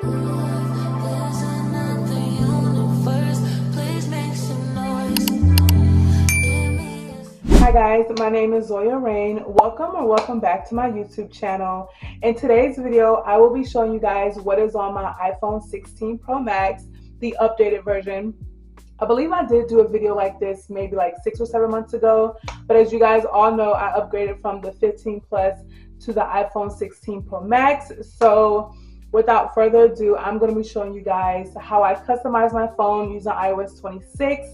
Hi guys, my name is Zoya. Welcome back to my YouTube channel. In today's video, I will be showing you guys what is on my iPhone 16 Pro Max, the updated version. I believe I did do a video like this maybe like 6 or 7 months ago, but as you guys all know, I upgraded from the 15 Plus to the iPhone 16 Pro Max. So without further ado, I'm going to be showing you guys how I customize my phone using iOS 26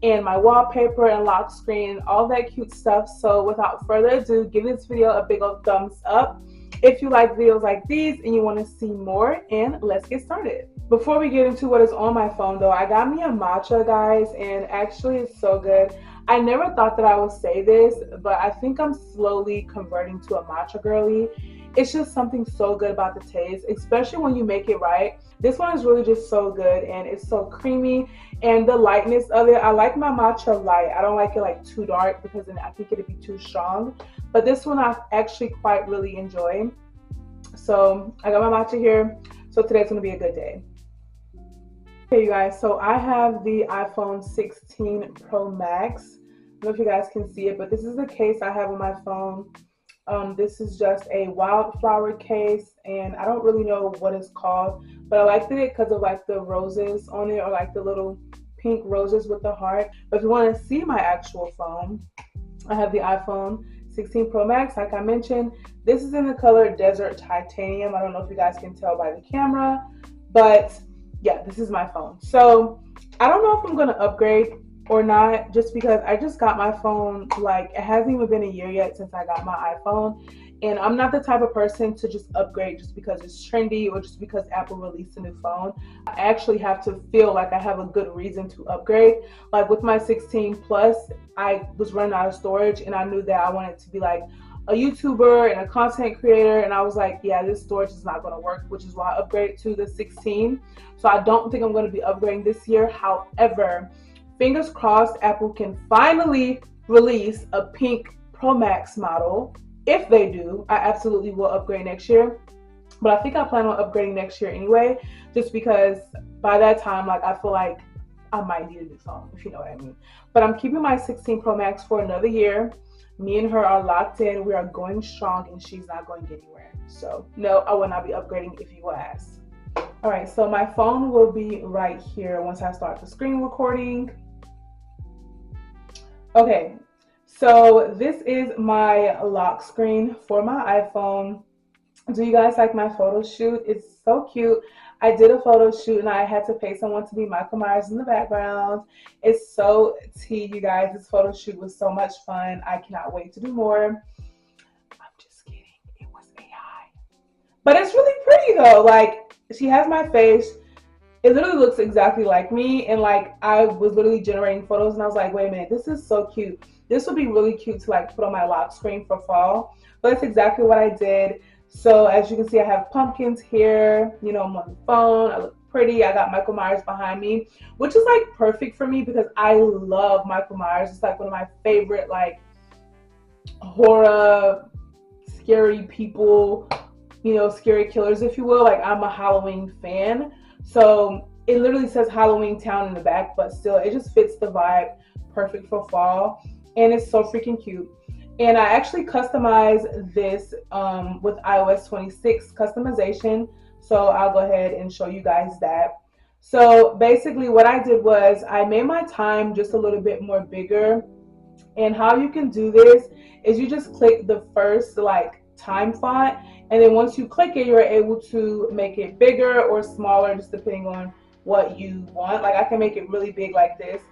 and my wallpaper and lock screen, all that cute stuff. So without further ado, give this video a big old thumbs up if you like videos like these and you want to see more, and let's get started. Before we get into what is on my phone though, I got me a matcha, guys, and actually it's so good. I never thought that I would say this, but I think I'm slowly converting to a matcha girly. It's just something so good about the taste, especially when you make it right. This one is really just so good, and it's so creamy, and the lightness of it. I like my matcha light. I don't like it like too dark because then I think it'd be too strong. But this one I actually quite really enjoy. So I got my matcha here. So today's gonna be a good day. Okay, you guys, so I have the iPhone 16 Pro Max. I don't know if you guys can see it, but this is the case I have on my phone. This is just a wildflower case, and I don't really know what it's called, but I liked it because of like the roses on it, or like the little pink roses with the heart. But if you want to see my actual phone, I have the iPhone 16 Pro Max. Like I mentioned, this is in the color Desert Titanium. I don't know if you guys can tell by the camera, but yeah, this is my phone. So I don't know if I'm going to upgrade or not, just because I just got my phone. Like, it hasn't even been a year yet since I got my iPhone, and I'm not the type of person to just upgrade just because it's trendy or just because Apple released a new phone. I actually have to feel like I have a good reason to upgrade. Like with my 16 Plus, I was running out of storage, and I knew that I wanted to be like a YouTuber and a content creator, and I was like, yeah, this storage is not going to work, which is why I upgraded to the 16. So I don't think I'm going to be upgrading this year. However, fingers crossed, Apple can finally release a pink Pro Max model. If they do, I absolutely will upgrade next year. But I think I plan on upgrading next year anyway, just because by that time, like, I feel like I might need a new phone, if you know what I mean. But I'm keeping my 16 Pro Max for another year. Me and her are locked in. We are going strong, and she's not going anywhere. So no, I will not be upgrading, if you will ask. All right, so my phone will be right here once I start the screen recording. Okay, so this is my lock screen for my iPhone. Do you guys like my photo shoot? It's so cute. I did a photo shoot and I had to pay someone to be Michael Myers in the background. It's so tea, you guys. This photo shoot was so much fun. I cannot wait to do more. I'm just kidding. It was AI. But it's really pretty though. Like, she has my face. It literally looks exactly like me, and like I was literally generating photos, and I was like, wait a minute, this is so cute. This would be really cute to like put on my lock screen for fall. But that's exactly what I did. So as you can see, I have pumpkins here. You know, I'm on the phone. I look pretty. I got Michael Myers behind me, which is like perfect for me because I love Michael Myers. It's like one of my favorite like horror, scary people, you know, scary killers, if you will. Like, I'm a Halloween fan. So it literally says Halloween Town in the back, but still it just fits the vibe perfect for fall, and it's so freaking cute. And I actually customized this with iOS 26 customization, so I'll go ahead and show you guys that. So basically what I did was I made my time just a little bit more bigger, and how you can do this is you just click the first like time font, and then once you click it, you're able to make it bigger or smaller just depending on what you want. Like, I can make it really big like this,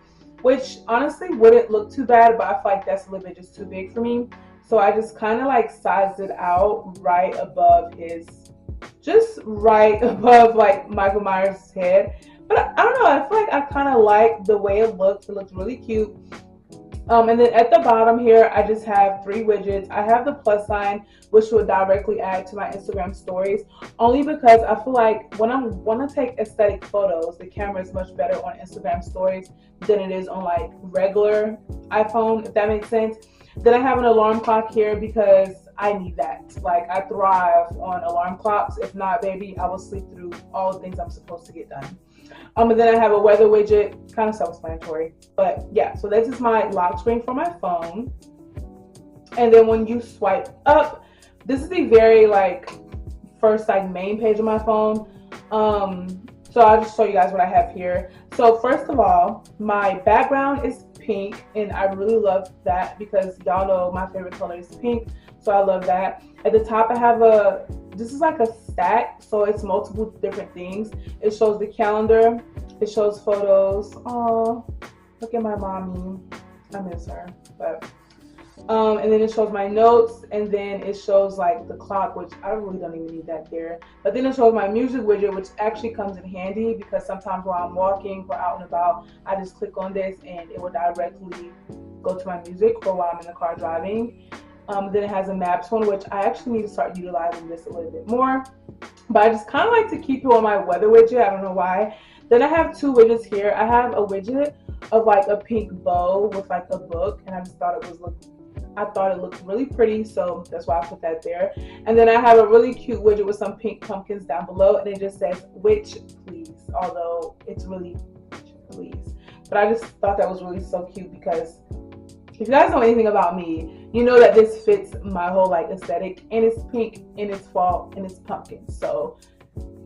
which honestly wouldn't look too bad, but I feel like that's a little bit just too big for me. So I just kind of like sized it out right above his, just right above like Michael Myers' head. But I don't know, I feel like I kind of like the way it looks. It looks really cute. And then at the bottom here, I just have 3 widgets. I have the plus sign, which will directly add to my Instagram stories, only because I feel like when I want to take aesthetic photos, the camera is much better on Instagram stories than it is on like regular iPhone, if that makes sense. Then I have an alarm clock here because I need that. Like, I thrive on alarm clocks. If not, baby, I will sleep through all the things I'm supposed to get done. And then I have a weather widget, kind of self-explanatory. But yeah, so this is my lock screen for my phone. And then when you swipe up, this is the very like first like main page of my phone. So I'll just show you guys what I have here. So first of all, my background is pink, and I really love that because y'all know my favorite color is pink. So I love that. At the top, I have this is like a stack, so it's multiple different things. It shows the calendar, it shows photos. Oh, look at my mommy. I miss her. But and then it shows my notes, and then it shows like the clock, which I really don't even need that there. But then it shows my music widget, which actually comes in handy because sometimes while I'm walking or out and about, I just click on this and it will directly go to my music, or while I'm in the car driving. Then it has a maps one, which I actually need to start utilizing this a little bit more. But I just kind of like to keep it on my weather widget. I don't know why. Then I have two widgets here. I have a widget of like a pink bow with like a book, and I just thought it looked really pretty, so that's why I put that there. And then I have a really cute widget with some pink pumpkins down below, and it just says "Which please," although it's really please. But I just thought that was really so cute because if you guys know anything about me, you know that this fits my whole like aesthetic, and it's pink, and it's fall, and it's pumpkin, so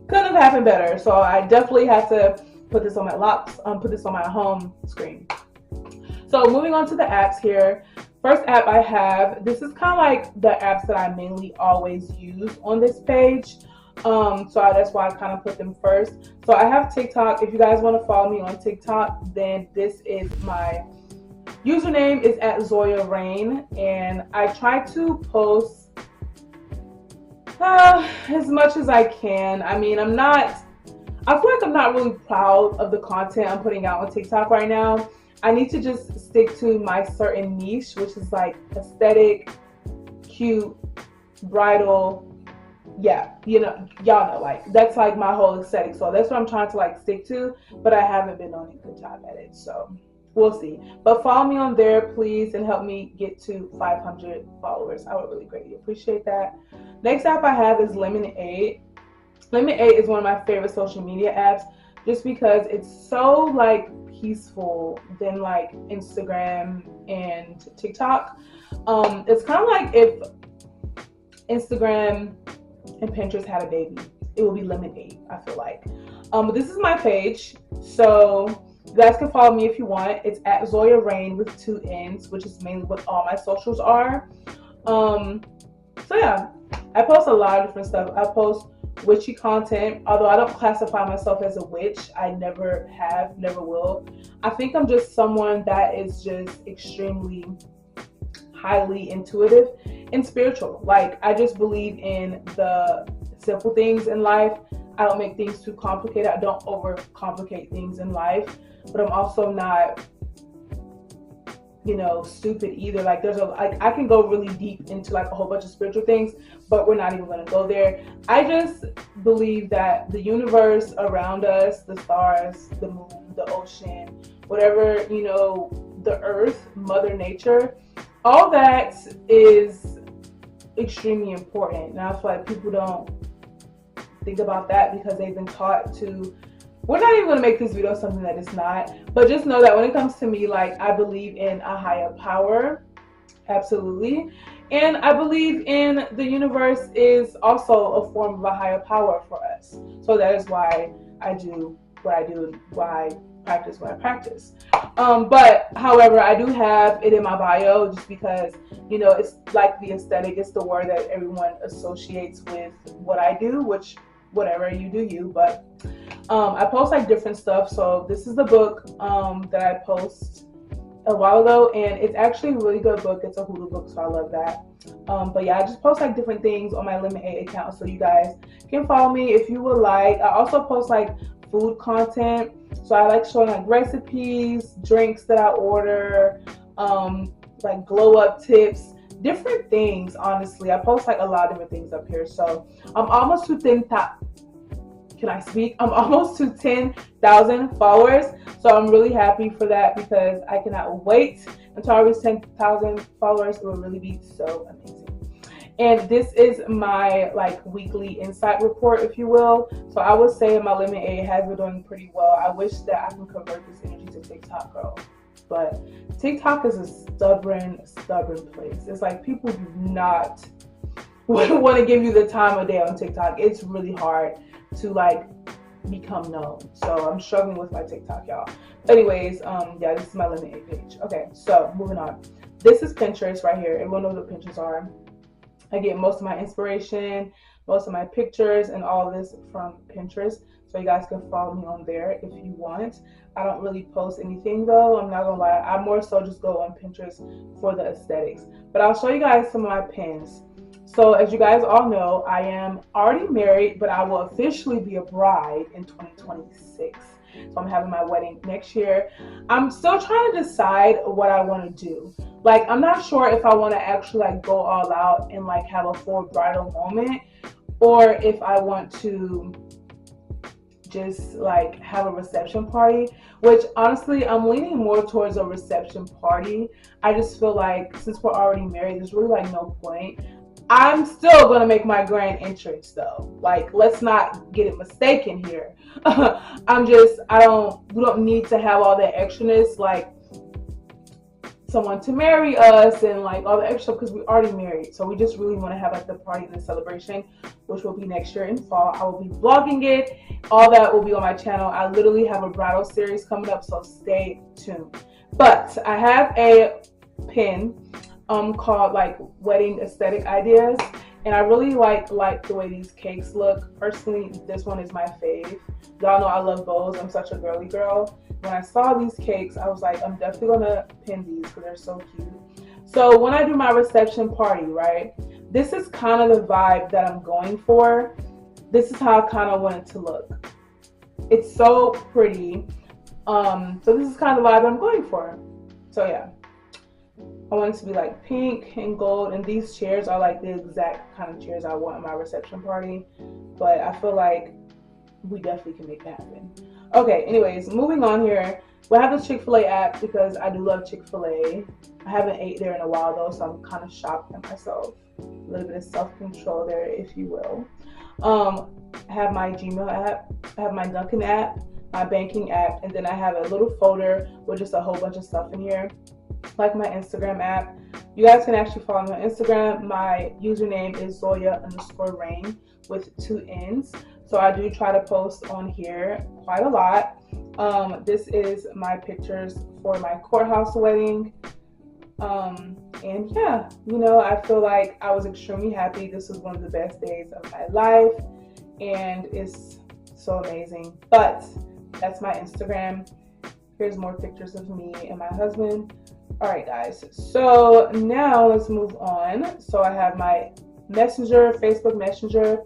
couldn't have happened better. So I definitely had to put this on my put this on my home screen. So moving on to the apps here. First app I have, this is kind of like the apps that I mainly always use on this page. So that's why I kind of put them first. So I have TikTok. If you guys want to follow me on TikTok, then this is my username is @Zoya Rain, and I try to post as much as I can. I mean, I feel like I'm not really proud of the content I'm putting out on TikTok right now. I need to just stick to my certain niche, which is like aesthetic, cute, bridal. Yeah, you know, y'all know, like that's like my whole aesthetic. So that's what I'm trying to like stick to, but I haven't been doing a good job at it. So we'll see. But follow me on there, please, and help me get to 500 followers. I would really greatly appreciate that. Next app I have is Lemonade. Lemonade is one of my favorite social media apps just because it's so like peaceful than like Instagram and TikTok. It's kind of like if Instagram and Pinterest had a baby, it would be Lemonade, I feel like. But this is my page, so you guys can follow me if you want. It's @Zoya Rain with 2 N's, which is mainly what all my socials are. So yeah, I post a lot of different stuff. I post witchy content, although I don't classify myself as a witch. I never have, never will. I think I'm just someone that is just extremely highly intuitive and spiritual. Like, I just believe in the simple things in life. I don't make things too complicated. I don't overcomplicate things in life, but I'm also not, you know, stupid either. Like, I can go really deep into like a whole bunch of spiritual things, but we're not even going to go there. I just believe that the universe around us, the stars, the moon, the ocean, whatever, you know, the earth, Mother Nature, all that is extremely important. And I feel like people don't think about that because they've been taught to. We're not even going to make this video something that it's not, but just know that when it comes to me, like, I believe in a higher power, absolutely, and I believe in the universe is also a form of a higher power for us. So that is why I do what I do, why I practice what I practice. But however, I do have it in my bio just because, you know, it's like the aesthetic, it's the word that everyone associates with what I do, which whatever, you do you. But I post like different stuff. So this is the book that I post a while ago, and it's actually a really good book. It's a Hulu book, so I love that. But yeah, I just post like different things on my Lemonade account, so you guys can follow me if you would like. I also post like food content, so I like showing like recipes, drinks that I order, like glow up tips, different things. Honestly, I post like a lot of different things up here. So I'm almost to 10,000 followers, so I'm really happy for that because I cannot wait until I reach 10,000 followers. It will really be so amazing. And this is my like weekly insight report, if you will. So I would say my lemonade has been doing pretty well. I wish that I can convert this energy to TikTok, girl. But TikTok is a stubborn place. It's like people do not want to give you the time of day on TikTok. It's really hard to like become known. So I'm struggling with my TikTok, y'all. Anyways, yeah, this is my lemonade page. Okay, so moving on. This is Pinterest right here. Everyone knows what Pinterest are. I get most of my inspiration, most of my pictures, and all of this from Pinterest. So you guys can follow me on there if you want. I don't really post anything though. I'm not gonna lie. I more so just go on Pinterest for the aesthetics. But I'll show you guys some of my pins. So as you guys all know, I am already married, but I will officially be a bride in 2026. So I'm having my wedding next year. I'm still trying to decide what I want to do. Like, I'm not sure if I want to actually like go all out and like have a full bridal moment, or if I want to just like have a reception party, which honestly I'm leaning more towards a reception party. I just feel like since we're already married, there's really like no point. I'm still gonna make my grand entrance though. Like, let's not get it mistaken here. We don't need to have all that extraness, like someone to marry us and like all the extra, because we're already married. So we just really want to have like the party and the celebration, which will be next year in fall. I will be vlogging it. All that will be on my channel. I literally have a bridal series coming up, so stay tuned. But I have a pin called like wedding aesthetic ideas, and I really like the way these cakes look. Personally, this one is my fave. Y'all know I love bows. I'm such a girly girl. When I saw these cakes, I was like, I'm definitely gonna pin these because they're so cute. So when I do my reception party, right, this is kind of the vibe that I'm going for. This is how I kind of want it to look. It's so pretty. So this is kind of the vibe I'm going for. So yeah, I want it to be like pink and gold, and these chairs are like the exact kind of chairs I want in my reception party. But I feel like we definitely can make that happen. Okay, anyways, moving on here. We have the Chick-fil-A app because I do love Chick-fil-A. I haven't ate there in a while though, so I'm kind of shocked at myself. A little bit of self-control there, if you will. I have my Gmail app, I have my Dunkin' app, my banking app, and then I have a little folder with just a whole bunch of stuff in here, like my Instagram app. You guys can actually follow me on Instagram. My username is Zoya_Rain with 2 N's. So I do try to post on here quite a lot. This is my pictures for my courthouse wedding. And yeah, you know, I feel like I was extremely happy. This was one of the best days of my life, and it's so amazing. But that's my Instagram. Here's more pictures of me and my husband. All right, guys. So now let's move on. So I have my Messenger, Facebook Messenger,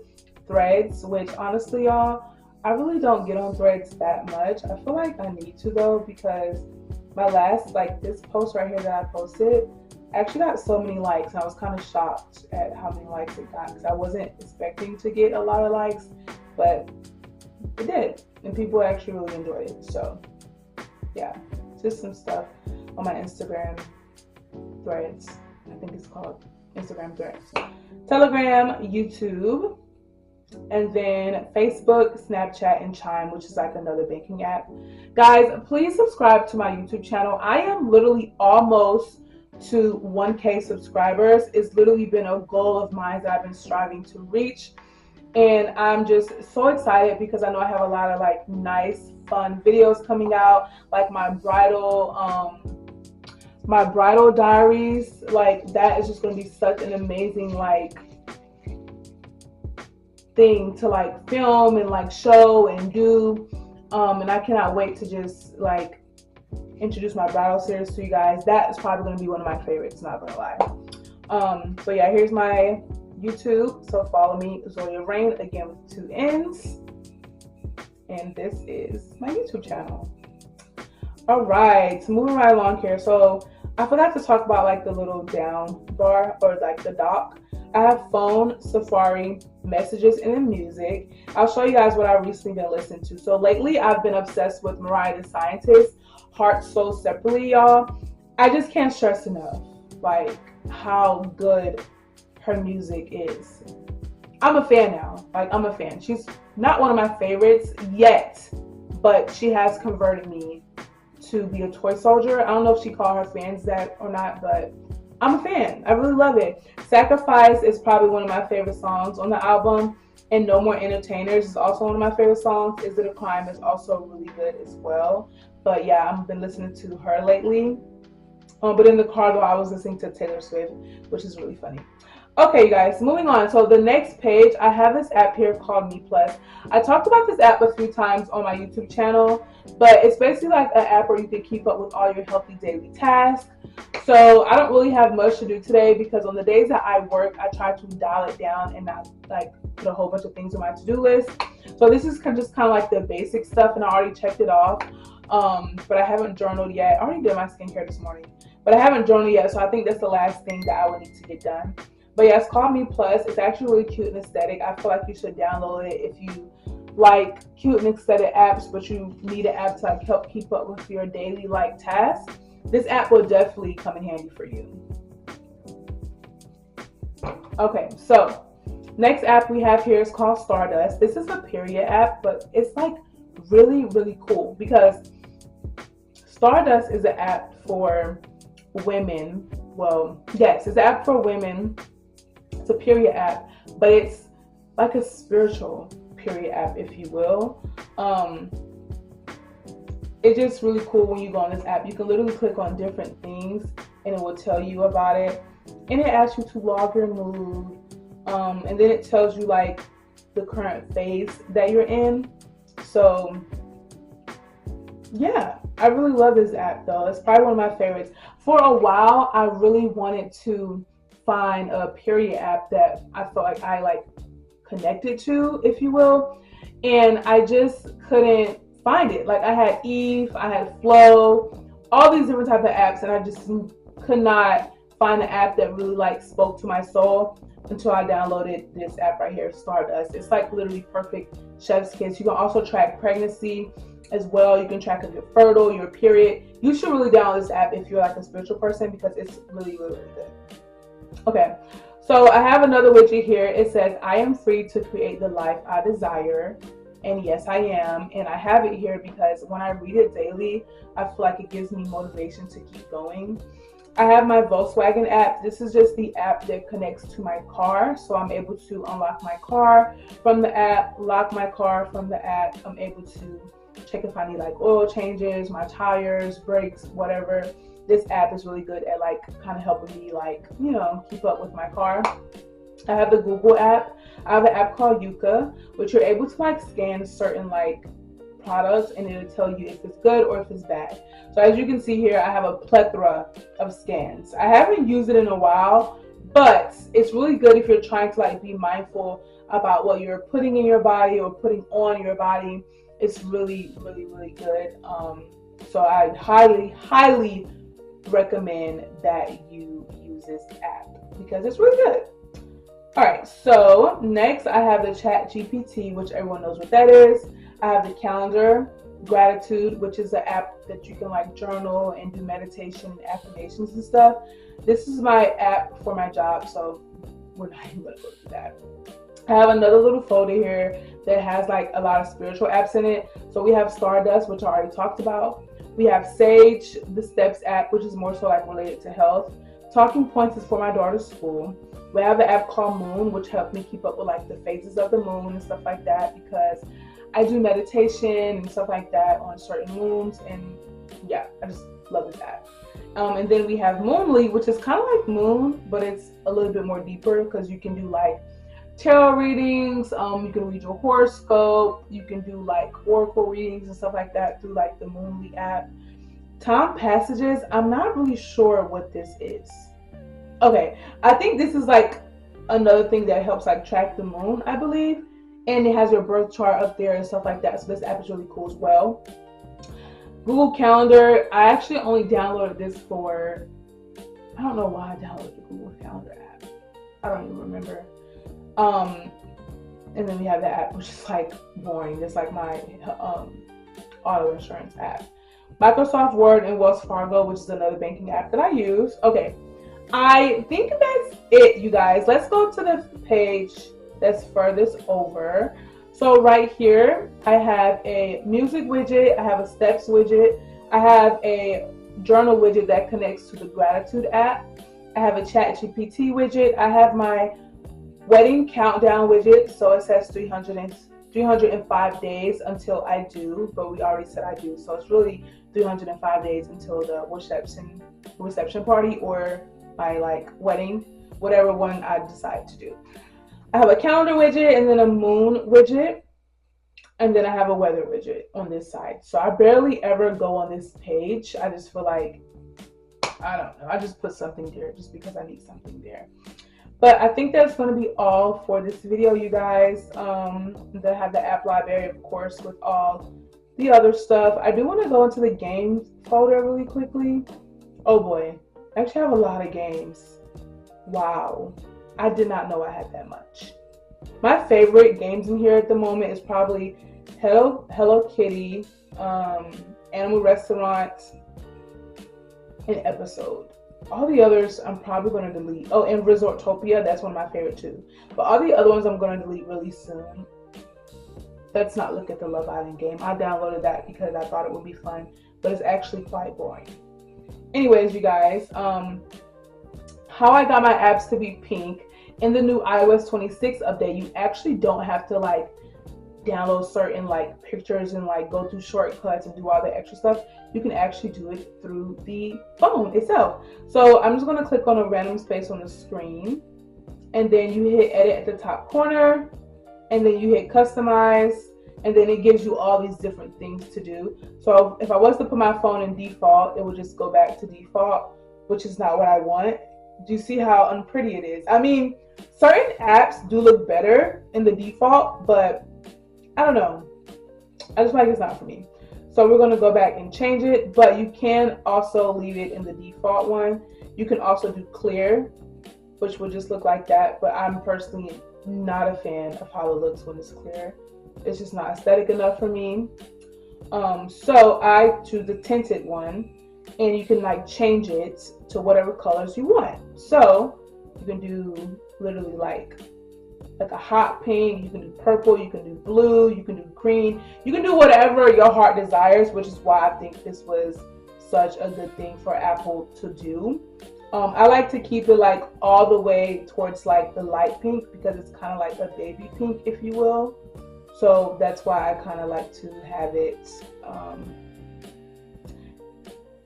Threads, which honestly, y'all, I really don't get on Threads that much. I feel like I need to though, because my last, like this post right here that I posted, actually got so many likes, and I was kind of shocked at how many likes it got, because I wasn't expecting to get a lot of likes, but it did, and people actually really enjoyed it. So yeah, just some stuff on my Instagram Threads. I think it's called Instagram Threads. Telegram, YouTube, and then Facebook, Snapchat, and Chime, which is like another banking app. Guys, please subscribe to my YouTube channel. I am literally almost to 1K subscribers. It's literally been a goal of mine that I've been striving to reach, and I'm just so excited because I know I have a lot of like nice, fun videos coming out, like my bridal diaries. Like, that is just going to be such an amazing like thing to like film and like show and do, and I cannot wait to just like introduce my bridal series to you guys. That is probably going to be one of my favorites, not gonna lie. So yeah, here's my YouTube, so follow me, Zoya Rain, again with 2 N's, and this is my YouTube channel. All right, moving right along here. So I forgot to talk about like the little down bar, or like the dock. I have phone, Safari, messages, and then music. I'll show you guys what I've recently been listening to. So lately, I've been obsessed with Mariah the Scientist, Heart, Soul, Separately, y'all. I just can't stress enough like how good her music is. I'm a fan now. Like, I'm a fan. She's not one of my favorites yet, but she has converted me to be a toy soldier. I don't know if she called her fans that or not, but I'm a fan. I really love it. Sacrifice is probably one of my favorite songs on the album. And No More Entertainers is also one of my favorite songs. Is It a Crime is also really good as well. But yeah, I've been listening to her lately. But in the car though, I was listening to Taylor Swift, which is really funny. Okay, you guys, moving on. So the next page, I have this app here called Me Plus. I talked about this app a few times on my YouTube channel, but it's basically like an app where you can keep up with all your healthy daily tasks. So I don't really have much to do today because on the days that I work, I try to dial it down and not like put a whole bunch of things on my to-do list. So this is just kind of like the basic stuff, and I already checked it off. But I haven't journaled yet. I already did my skincare this morning, but I haven't journaled yet. So I think that's the last thing that I would need to get done. But yeah, it's called Me Plus. It's actually really cute and aesthetic. I feel like you should download it if you like cute and aesthetic apps, but you need an app to like help keep up with your daily like tasks. This app will definitely come in handy for you. Okay, so next app we have here is called Stardust. This is a period app, but it's like really, really cool because Stardust is an app for women. Well, yes, it's an app for women. It's a period app, but it's like a spiritual period app, if you will. It's just really cool when you go on this app. You can literally click on different things and it will tell you about it. And it asks you to log your mood. And then it tells you like the current phase that you're in. So yeah, I really love this app though. It's probably one of my favorites. For a while, I really wanted to find a period app that I felt like I like connected to, if you will. And I just couldn't find it. Like I had Eve, I had Flow, all these different type of apps, and I just could not find an app that really like spoke to my soul until I downloaded this app right here, Stardust. It's like literally perfect chef's kiss. You can also track pregnancy as well. You can track if you're fertile, your period. You should really download this app if you're like a spiritual person because it's really, really, really good. Okay, so I have another widget here. It says, I am free to create the life I desire. And yes, I am. And I have it here because when I read it daily, I feel like it gives me motivation to keep going. I have my Volkswagen app. This is just the app that connects to my car. So I'm able to unlock my car from the app, lock my car from the app. I'm able to check if I need like oil changes, my tires, brakes, whatever. This app is really good at like kind of helping me like, you know, keep up with my car. I have the Google app. I have an app called Yuka, which you're able to like scan certain like products and it'll tell you if it's good or if it's bad. So as you can see here, I have a plethora of scans. I haven't used it in a while, but it's really good if you're trying to like be mindful about what you're putting in your body or putting on your body. It's really, really, really good. So I highly recommend that you use this app because it's really good. All right, so next I have the Chat GPT, which everyone knows what that is. I have the calendar, gratitude, which is an app that you can like journal and do meditation, affirmations and stuff. This is my app for my job, so we're not even gonna go through that. I have another little folder here that has like a lot of spiritual apps in it. So we have Stardust, which I already talked about. We have Sage, the Steps app, which is more so like related to health. Talking Points is for my daughter's school. We have an app called Moon, which helps me keep up with like the phases of the moon and stuff like that because I do meditation and stuff like that on certain moons, and yeah, I just love this app. And then we have Moonly, which is kind of like Moon, but it's a little bit more deeper because you can do like tarot readings, you can read your horoscope, you can do like oracle readings and stuff like that through like the Moonly app. Time Passages, I'm not really sure what this is. Okay, I think this is like another thing that helps like track the moon, I believe. And it has your birth chart up there and stuff like that. So this app is really cool as well. Google Calendar, I actually only downloaded this for, I don't know why I downloaded the Google Calendar app. I don't even remember. And then we have the app, which is like boring. It's like my auto insurance app. Microsoft Word and Wells Fargo, which is another banking app that I use. Okay. I think that's it, you guys. Let's go to the page that's furthest over. So right here, I have a music widget, I have a steps widget, I have a journal widget that connects to the gratitude app, I have a chat GPT widget, I have my wedding countdown widget, so it says 305 days until I do, but we already said I do, so it's really 305 days until the reception party or my like wedding, whatever one I decide to do. I have a calendar widget and then a moon widget, and then I have a weather widget on this side. So I barely ever go on this page. I just feel like, I don't know, I just put something there just because I need something there. But I think that's going to be all for this video, you guys. They have the app library, of course, with all the other stuff. I do want to go into the games folder really quickly. Oh boy, I actually have a lot of games. Wow, I did not know I had that much. My favorite games in here at the moment is probably Hello Kitty, Animal Restaurant, and Episode. All the others I'm probably going to delete. Oh, and Resortopia, that's one of my favorite too. But all the other ones I'm going to delete really soon. Let's not look at the Love Island game. I downloaded that because I thought it would be fun, but it's actually quite boring. Anyways, you guys, how I got my apps to be pink. In the new iOS 26 update, you actually don't have to like download certain like pictures and like go through shortcuts and do all the extra stuff. You can actually do it through the phone itself. So I'm just going to click on a random space on the screen, and then you hit edit at the top corner, and then you hit customize, and then it gives you all these different things to do. So if I was to put my phone in default, it would just go back to default, which is not what I want. Do you see how unpretty it is? I mean, certain apps do look better in the default, but I don't know. I just feel like it's not for me. So we're going to go back and change it, but you can also leave it in the default one. You can also do clear, which will just look like that, but I'm personally not a fan of how it looks when it's clear. It's just not aesthetic enough for me. So I choose the tinted one, and you can like change it to whatever colors you want. So you can do literally like a hot pink, you can do purple, you can do blue, you can do green, you can do whatever your heart desires, which is why I think this was such a good thing for Apple to do. I like to keep it like all the way towards like the light pink because it's kind of like a baby pink, if you will. So that's why I kind of like to have it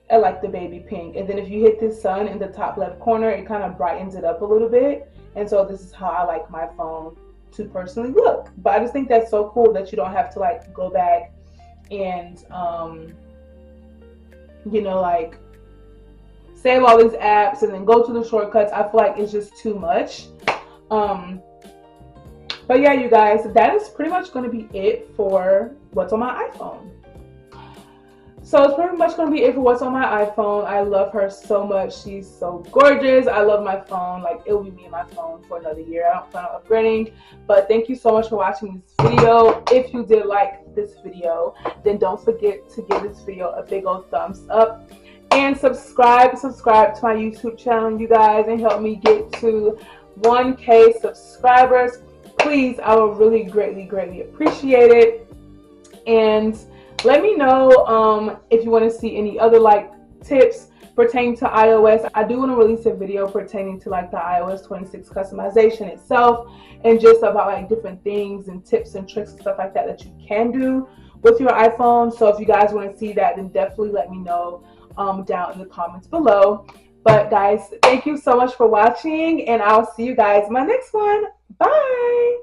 I like the baby pink. And then if you hit the sun in the top left corner, it kind of brightens it up a little bit. And so this is how I like my phone to personally look. But I just think that's so cool that you don't have to like go back and you know, like save all these apps and then go to the shortcuts. I feel like it's just too much. But yeah, you guys, that is pretty much going to be it for what's on my iPhone. So it's pretty much going to be it for what's on my iPhone. I love her so much. She's so gorgeous. I love my phone. Like, it will be me and my phone for another year. I don't plan on upgrading. But thank you so much for watching this video. If you did like this video, then don't forget to give this video a big old thumbs up. And subscribe to my YouTube channel, you guys, and help me get to 1K subscribers. Please, I would really greatly appreciate it. And let me know if you want to see any other like tips pertaining to iOS. I do want to release a video pertaining to like the iOS 26 customization itself, and just about like different things and tips and tricks and stuff like that that you can do with your iPhone. So if you guys want to see that, then definitely let me know down in the comments below. But guys, thank you so much for watching, and I'll see you guys in my next one. Bye.